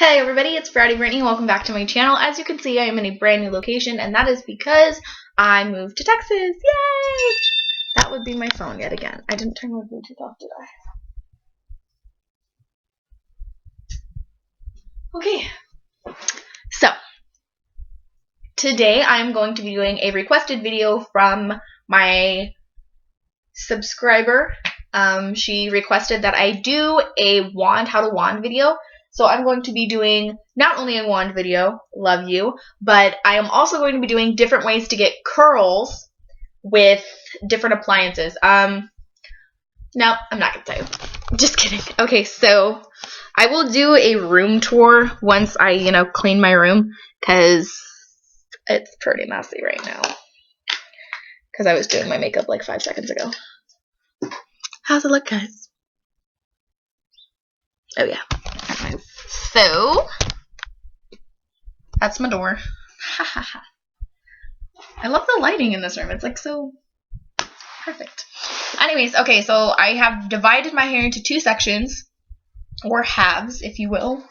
Hey everybody, it's Brittany. Welcome back to my channel. As you can see, I am in a brand new location, and that is because I moved to Texas. Yay! That would be my phone yet again. I didn't turn my Bluetooth off, did I? Okay. So, today I'm going to be doing a requested video from my subscriber. She requested that I do a how to wand video. So I'm going to be doing not only a wand video, love you, but I am also going to be doing different ways to get curls with different appliances. No, I'm not going to tell you. Just kidding. Okay, so I will do a room tour once I, clean my room, because it's pretty messy right now. Because I was doing my makeup like 5 seconds ago. How's it look, guys? Oh, yeah. So, that's my door. I love the lighting in this room. It's like so perfect. Anyways, okay, so I have divided my hair into 2 sections, or halves, if you will.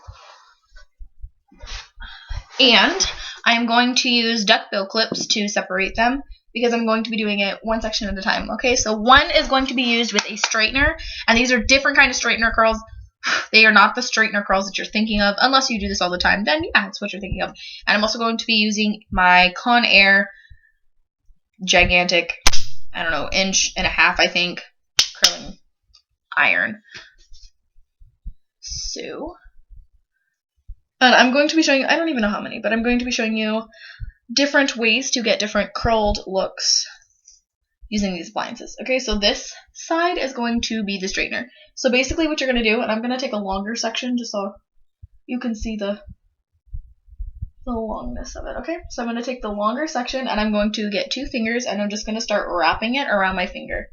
And I am going to use duckbill clips to separate them, because I'm going to be doing it one section at a time. Okay, so one is going to be used with a straightener, and these are different kind of straightener curls. They are not the straightener curls that you're thinking of. Unless you do this all the time, then yeah, that's what you're thinking of. And I'm also going to be using my Conair gigantic, 1.5 inch, I think, curling iron. So, and I'm going to be showing you, I don't even know how many, but I'm going to be showing you different ways to get different curled looks using these appliances. Okay, so this side is going to be the straightener. So basically what you're going to do, and I'm going to take a longer section just so you can see the longness of it, okay? So I'm going to take the longer section, and I'm going to get 2 fingers, and I'm just going to start wrapping it around my finger.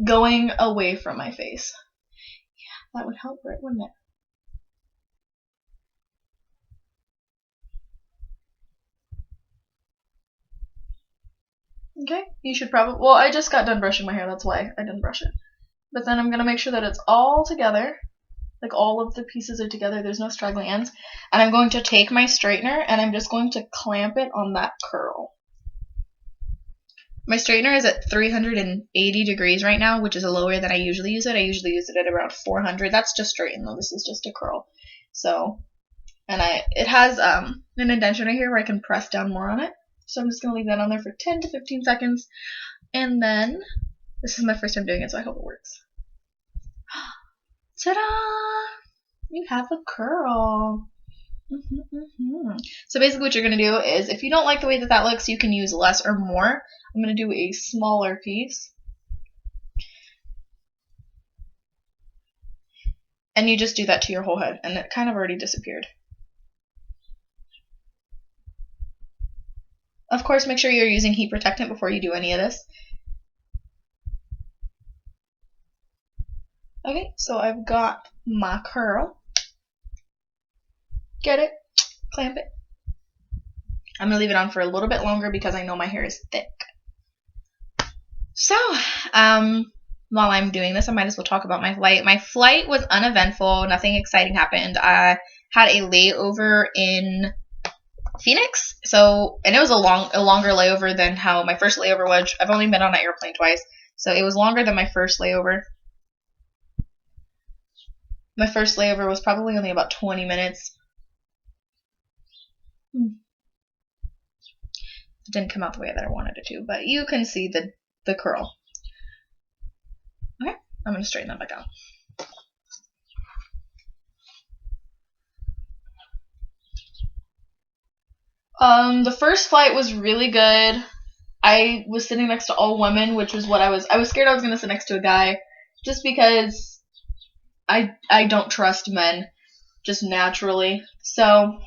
Going away from my face. Yeah, that would help, right, wouldn't it? Okay, you should probably, well, I just got done brushing my hair, that's why I didn't brush it. But then I'm going to make sure that it's all together, like all of the pieces are together, there's no straggling ends. And I'm going to take my straightener, and I'm just going to clamp it on that curl. My straightener is at 380 degrees right now, which is lower than I usually use it. I usually use it at around 400. That's just straighten though, this is just a curl. So, and it has an indentation right here where I can press down more on it. So I'm just going to leave that on there for 10 to 15 seconds. And then, this is my first time doing it, so I hope it works. Ta-da! You have a curl. So basically what you're going to do is, if you don't like the way that looks, you can use less or more. I'm going to do a smaller piece. And you just do that to your whole head, and it kind of already disappeared. Of course, make sure you're using heat protectant before you do any of this. Okay, so I've got my curl. Get it? Clamp it. I'm going to leave it on for a little bit longer because I know my hair is thick. So, while I'm doing this, I might as well talk about my flight. My flight was uneventful. Nothing exciting happened. I had a layover in Phoenix, and it was a longer layover than how my first layover was. I've only been on an airplane twice, so it was longer than my first layover. My first layover was probably only about 20 minutes. It didn't come out the way that I wanted it to, but you can see the curl. Okay, I'm going to straighten that back out. The first flight was really good. I was sitting next to all women, which was what I was scared I was going to sit next to a guy, just because I don't trust men, just naturally. So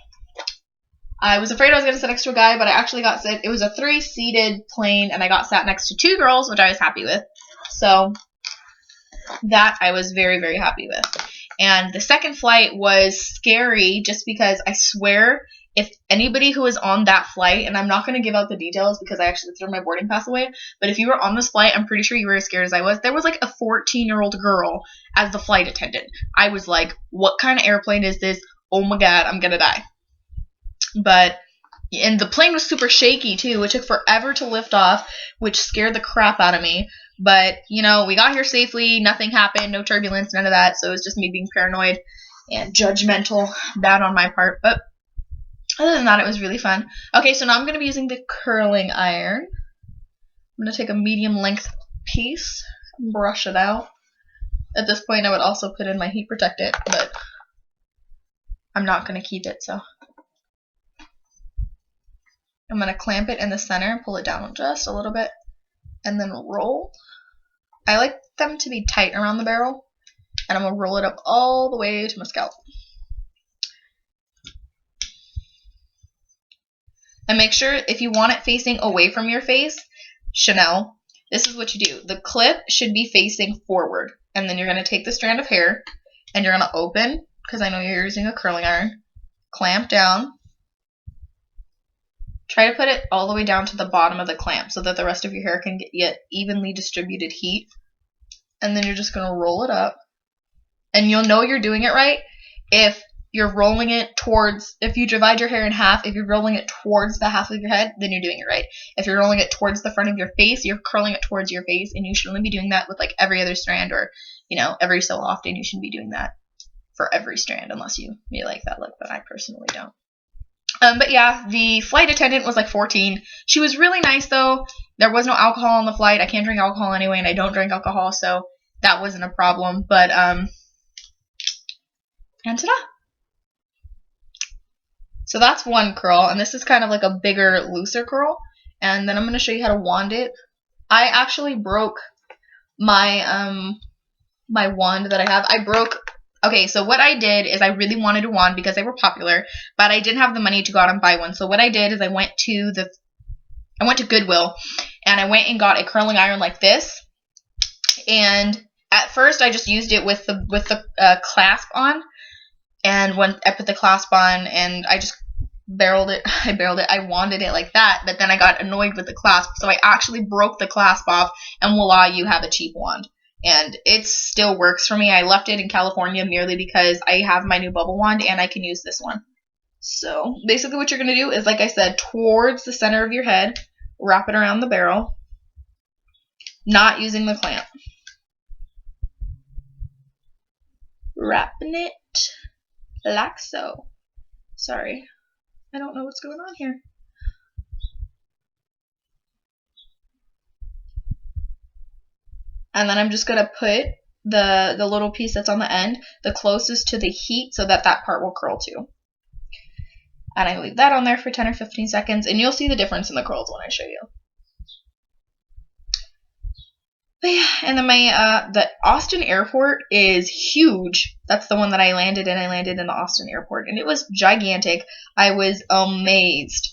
I was afraid I was going to sit next to a guy, but I actually got sit. It was a 3-seated plane, and I got sat next to 2 girls, which I was happy with. So that I was very, very happy with. And the second flight was scary just because I swear if anybody who is on that flight, and I'm not going to give out the details because I actually threw my boarding pass away, but if you were on this flight, I'm pretty sure you were as scared as I was. There was like a 14-year-old girl as the flight attendant. I was like, what kind of airplane is this? Oh my god, I'm going to die. And the plane was super shaky too. It took forever to lift off, which scared the crap out of me. But, you know, we got here safely. Nothing happened. No turbulence, none of that. So it was just me being paranoid and judgmental. Bad on my part. But other than that, it was really fun. Okay, so now I'm going to be using the curling iron. I'm going to take a medium length piece and brush it out. At this point, I would also put in my heat protectant, but I'm not going to keep it, so I'm going to clamp it in the center, pull it down just a little bit, and then roll. I like them to be tight around the barrel, and I'm going to roll it up all the way to my scalp. And make sure, if you want it facing away from your face, Chanel, this is what you do. The clip should be facing forward, and then you're going to take the strand of hair, and you're going to open, because I know you're using a curling iron, clamp down. Try to put it all the way down to the bottom of the clamp so that the rest of your hair can get evenly distributed heat. And then you're just going to roll it up. And you'll know you're doing it right if you're rolling it towards, if you divide your hair in half, if you're rolling it towards the half of your head, then you're doing it right. If you're rolling it towards the front of your face, you're curling it towards your face. And you should only be doing that with like every other strand, or, you know, every so often. You shouldn't be doing that for every strand unless you like that look, but I personally don't. But yeah, the flight attendant was like 14. She was really nice though. There was no alcohol on the flight. I can't drink alcohol anyway, and I don't drink alcohol, so that wasn't a problem. But and ta-da! So that's one curl, and this is kind of like a bigger, looser curl. And then I'm going to show you how to wand it. I actually broke my my wand that I have. Okay, so what I did is I really wanted a wand because they were popular, but I didn't have the money to go out and buy one. So what I did is I went to Goodwill, and I went and got a curling iron like this. And at first I just used it with the clasp on, and when I put the clasp on, and I just I wanded it like that. But then I got annoyed with the clasp, so I actually broke the clasp off, and voila, you have a cheap wand. And it still works for me. I left it in California merely because I have my new bubble wand and I can use this one. So basically what you're going to do is, like I said, towards the center of your head, wrap it around the barrel, not using the clamp. Wrapping it like so. Sorry, I don't know what's going on here. And then I'm just going to put the little piece that's on the end the closest to the heat so that that part will curl too. And I leave that on there for 10 or 15 seconds, and you'll see the difference in the curls when I show you. But yeah, and then the Austin airport is huge. That's the one that I landed in. I landed in the Austin airport, and it was gigantic. I was amazed.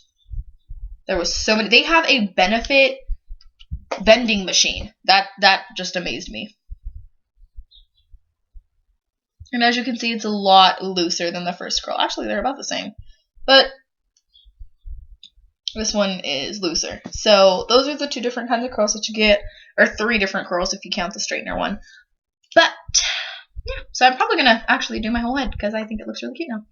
There was so many. They have a benefit vending machine. That just amazed me. And as you can see, it's a lot looser than the first curl. Actually, they're about the same, but this one is looser. So those are the two different kinds of curls that you get, or three different curls if you count the straightener one. But yeah, so I'm probably gonna actually do my whole head because I think it looks really cute now.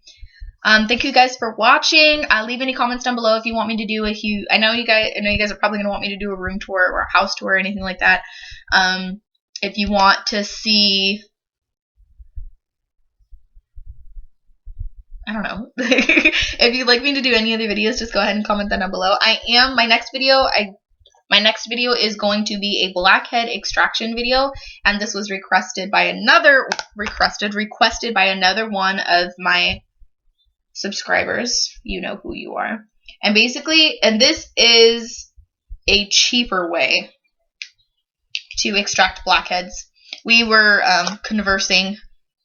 Thank you guys for watching. Leave any comments down below if you want me to do I know you guys are probably gonna want me to do a room tour or a house tour or anything like that. If you want to see, I don't know. If you'd like me to do any other videos, just go ahead and comment that down below. My next video is going to be a blackhead extraction video, and this was requested by another one of my subscribers. You know who you are. And basically, and this is a cheaper way to extract blackheads. We were conversing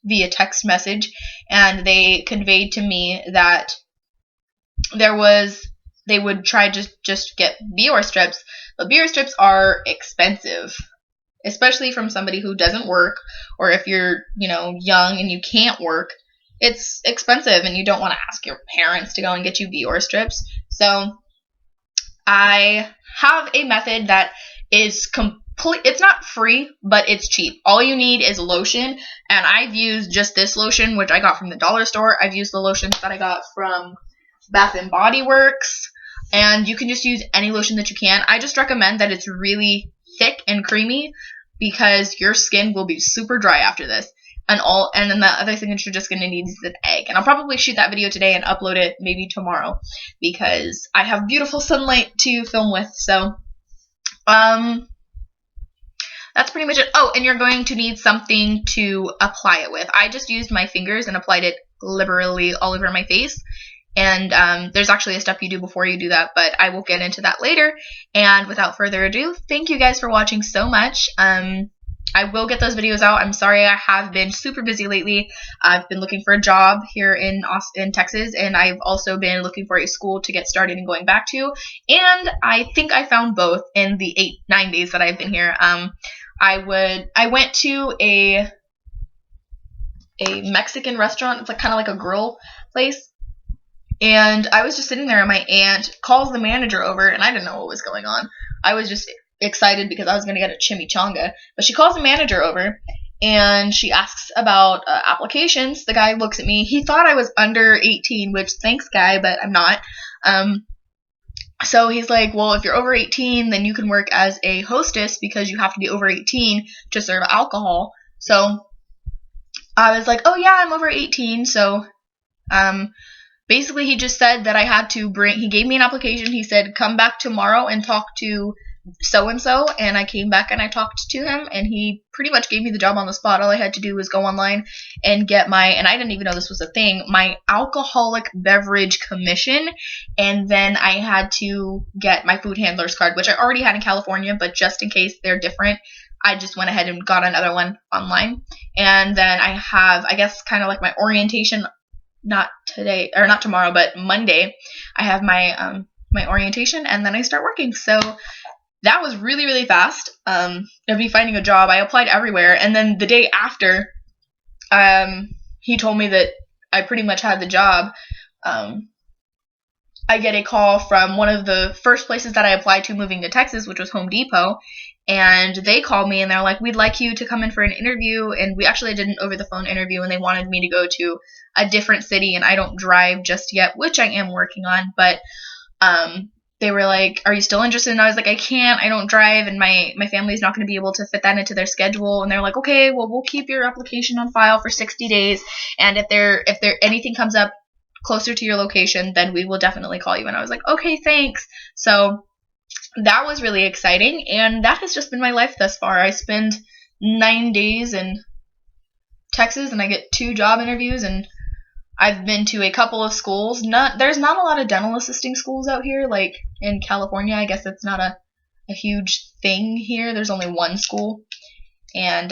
via text message, and they conveyed to me that they would try just get BR strips, but BR strips are expensive, especially from somebody who doesn't work, or if you're young and you can't work. it's expensive and you don't want to ask your parents to go and get you Biore strips. So I have a method that is it's not free, but it's cheap. All you need is lotion, and I've used just this lotion, which I got from the dollar store. I've used the lotions that I got from Bath and Body Works, and you can just use any lotion that you can. I just recommend that it's really thick and creamy because your skin will be super dry after this. And then the other thing that you're just gonna need is an egg. And I'll probably shoot that video today and upload it maybe tomorrow because I have beautiful sunlight to film with. So that's pretty much it. Oh, and you're going to need something to apply it with. I just used my fingers and applied it liberally all over my face. And there's actually a step you do before you do that, but I will get into that later. And without further ado, thank you guys for watching so much. I will get those videos out. I'm sorry I have been super busy lately. I've been looking for a job here in Texas, and I've also been looking for a school to get started and going back to. And I think I found both in the 8-9 days that I've been here. I went to a Mexican restaurant. It's like kind of like a grill place. And I was just sitting there, and my aunt calls the manager over, and I didn't know what was going on. I was just excited because I was going to get a chimichanga. But she calls the manager over, and she asks about applications. The guy looks at me. He thought I was under 18, which thanks, guy, but I'm not. So he's like, well, if you're over 18, then you can work as a hostess because you have to be over 18 to serve alcohol. So I was like, oh, yeah, I'm over 18. So basically he just said that I had to he gave me an application. He said, come back tomorrow and talk to so-and-so, and I came back and I talked to him, and he pretty much gave me the job on the spot. All I had to do was go online and get and I didn't even know this was a thing, my alcoholic beverage commission, and then I had to get my food handler's card, which I already had in California, but just in case they're different, I just went ahead and got another one online. And then I have, I guess, kind of like my orientation, not today, or not tomorrow, but Monday, I have my my orientation, and then I start working. So that was really, really fast of me finding a job. I applied everywhere, and then the day after, he told me that I pretty much had the job. I get a call from one of the first places that I applied to moving to Texas, which was Home Depot, and they called me, and they're like, we'd like you to come in for an interview, and we actually did an over-the-phone interview, and they wanted me to go to a different city, and I don't drive just yet, which I am working on, but they were like, are you still interested? And I was like, I can't, I don't drive, and my family's not going to be able to fit that into their schedule. And they're like, okay, well, we'll keep your application on file for 60 days, and if there anything comes up closer to your location, then we will definitely call you. And I was like, okay, thanks. So that was really exciting, and that has just been my life thus far. I spend 9 days in Texas, and I get 2 job interviews, and I've been to a couple of schools. There's not a lot of dental assisting schools out here, like in California. I guess it's not a huge thing here. There's only one school. And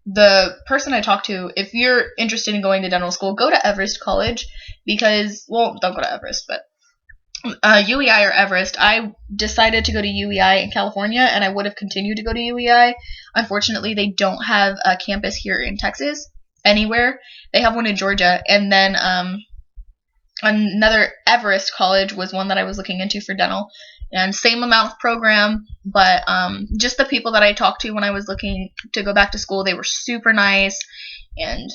the person I talked to, if you're interested in going to dental school, go to Everest College because, well, don't go to Everest, but UEI or Everest. I decided to go to UEI in California, and I would have continued to go to UEI. Unfortunately, they don't have a campus here in Texas anywhere. They have one in Georgia, and then another Everest College was one that I was looking into for dental, and same amount of program, but just the people that I talked to when I was looking to go back to school, they were super nice. And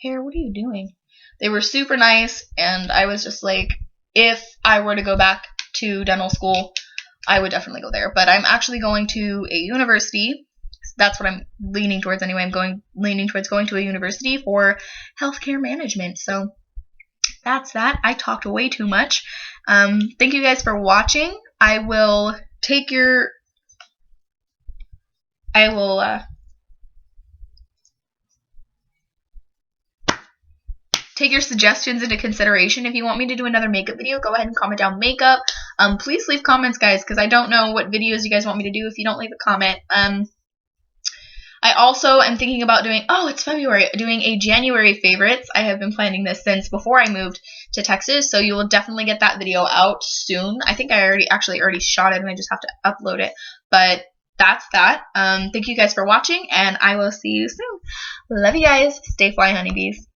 Hair, what are you doing? They were super nice, and I was just like, if I were to go back to dental school, I would definitely go there. But I'm actually going to a university. That's what I'm leaning towards anyway. I'm leaning towards going to a university for healthcare management. So that's that. I talked way too much. Thank you guys for watching. I will take your suggestions into consideration. If you want me to do another makeup video, go ahead and comment down makeup. Please leave comments, guys, because I don't know what videos you guys want me to do if you don't leave a comment. I also am thinking about doing, it's February, doing a January favorites. I have been planning this since before I moved to Texas, so you will definitely get that video out soon. I think I already shot it, and I just have to upload it. But that's that. Thank you guys for watching, and I will see you soon. Love you guys. Stay fly, honeybees.